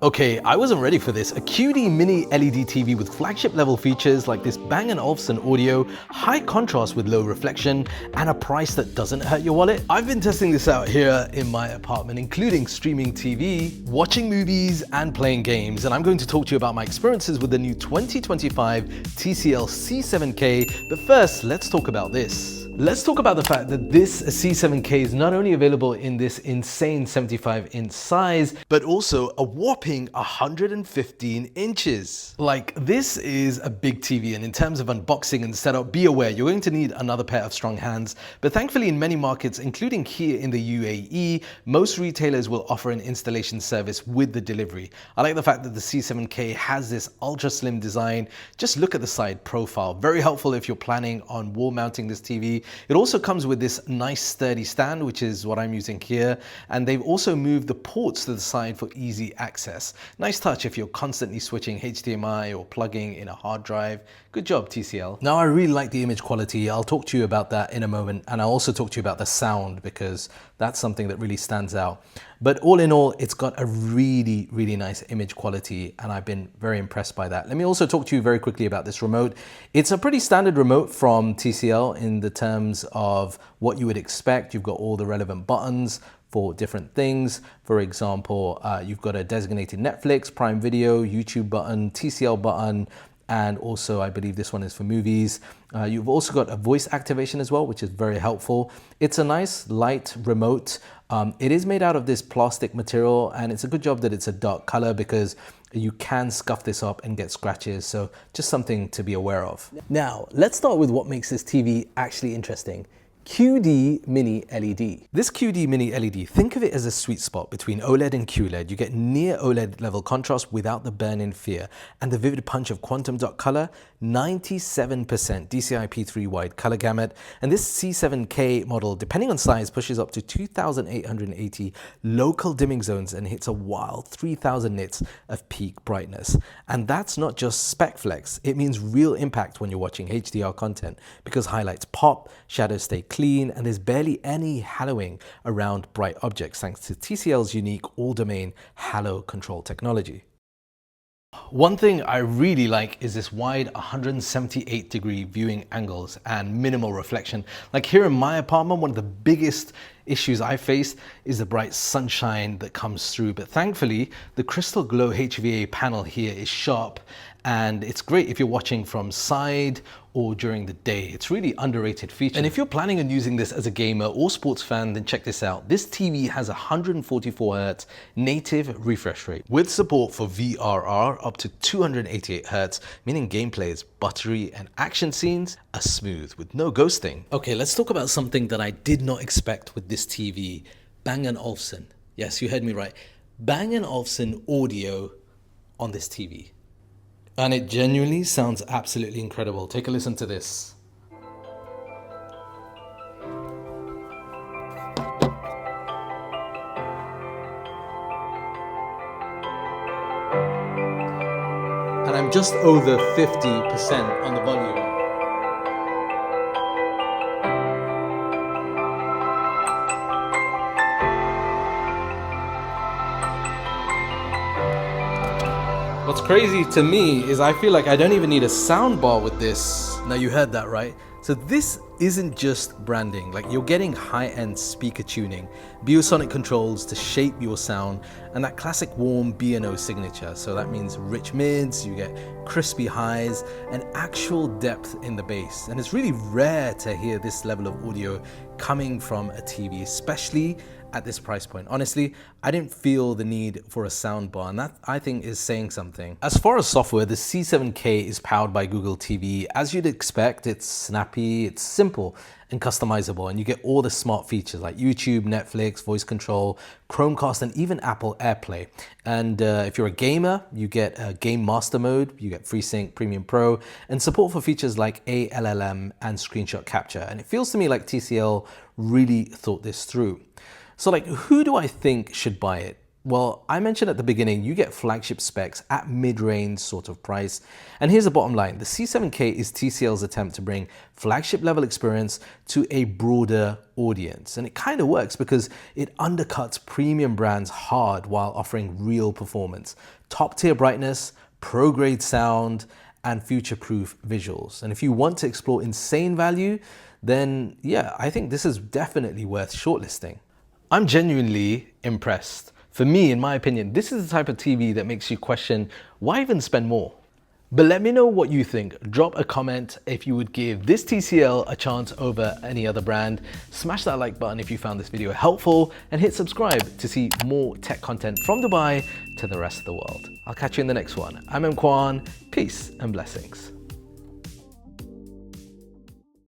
Okay, I wasn't ready for this. A QD mini LED TV with flagship level features like this Bang & Olufsen audio, high contrast with low reflection, and a price that doesn't hurt your wallet. I've been testing this out here in my apartment, including streaming TV, watching movies, and playing games. And I'm going to talk to you about my experiences with the new 2025 TCL C7K. But first, let's talk about this. Let's talk about the fact that this C7K is not only available in this insane 75-inch size, but also a whopping 115 inches. Like, this is a big TV, and in terms of unboxing and setup, be aware you're going to need another pair of strong hands. But thankfully, in many markets, including here in the UAE, most retailers will offer an installation service with the delivery. I like the fact that the C7K has this ultra slim design. Just look at the side profile. Very helpful if you're planning on wall mounting this TV. It also comes with this nice sturdy stand, which is what I'm using here. And they've also moved the ports to the side for easy access. Nice touch if you're constantly switching HDMI or plugging in a hard drive. Good job, TCL. Now, I really like the image quality. I'll talk to you about that in a moment. And I'll also talk to you about the sound, because that's something that really stands out. But all in all, it's got a really, really nice image quality, and I've been very impressed by that. Let me also talk to you very quickly about this remote. It's a pretty standard remote from TCL in the terms of what you would expect. You've got all the relevant buttons for different things. For example, you've got a designated Netflix, Prime Video, YouTube button, TCL button, and also I believe this one is for movies. You've also got a voice activation as well, which is very helpful. It's a nice light remote. It is made out of this plastic material, and it's a good job that it's a dark color, because you can scuff this up and get scratches. So just something to be aware of. Now, let's start with what makes this TV actually interesting. QD Mini LED. This QD Mini LED, think of it as a sweet spot between OLED and QLED. You get near OLED level contrast without the burn-in fear, and the vivid punch of quantum dot color, 97% DCI-P3 wide color gamut. And this C7K model, depending on size, pushes up to 2,880 local dimming zones and hits a wild 3,000 nits of peak brightness. And that's not just spec flex, it means real impact when you're watching HDR content, because highlights pop, shadows stay clean, and there's barely any haloing around bright objects thanks to TCL's unique all-domain halo control technology. One thing I really like is this wide 178-degree viewing angles and minimal reflection. Like here in my apartment, one of the biggest issues I faced is the bright sunshine that comes through. But thankfully, the Crystal Glow HVA panel here is sharp, and it's great if you're watching from side or during the day. It's really underrated feature. And if you're planning on using this as a gamer or sports fan, then check this out. This TV has 144 Hz native refresh rate with support for VRR up to 288 Hz, meaning gameplay is buttery and action scenes are smooth with no ghosting. Okay, let's talk about something that I did not expect with this TV. Bang & Olufsen. Yes, you heard me right. Bang & Olufsen audio on this TV. And it genuinely sounds absolutely incredible. Take a listen to this. And I'm just over 50% on the volume. What's crazy to me is I feel like I don't even need a sound bar with this. Now you heard that, right? So this isn't just branding, like you're getting high-end speaker tuning, biosonic controls to shape your sound, and that classic warm B&O signature. So that means rich mids, you get crispy highs, and actual depth in the bass. And it's really rare to hear this level of audio coming from a TV, especially at this price point. Honestly, I didn't feel the need for a soundbar, and that I think is saying something. As far as software, the C7K is powered by Google TV. As you'd expect, it's snappy, it's simple and customizable, and you get all the smart features like YouTube, Netflix, voice control, Chromecast, and even Apple AirPlay. And if you're a gamer, you get a Game Master mode, you get FreeSync Premium Pro, and support for features like ALLM and screenshot capture. And it feels to me like TCL really thought this through. So like, who do I think should buy it? Well, I mentioned at the beginning, you get flagship specs at mid-range sort of price. And here's the bottom line. The C7K is TCL's attempt to bring flagship level experience to a broader audience. And it kind of works because it undercuts premium brands hard while offering real performance, top tier brightness, pro grade sound, and future-proof visuals. And if you want to explore insane value, then yeah, I think this is definitely worth shortlisting. I'm genuinely impressed. For me, in my opinion, this is the type of TV that makes you question, why even spend more? But let me know what you think. Drop a comment if you would give this TCL a chance over any other brand. Smash that like button if you found this video helpful, and hit subscribe to see more tech content from Dubai to the rest of the world. I'll catch you in the next one. I'm Kwan. Peace and blessings.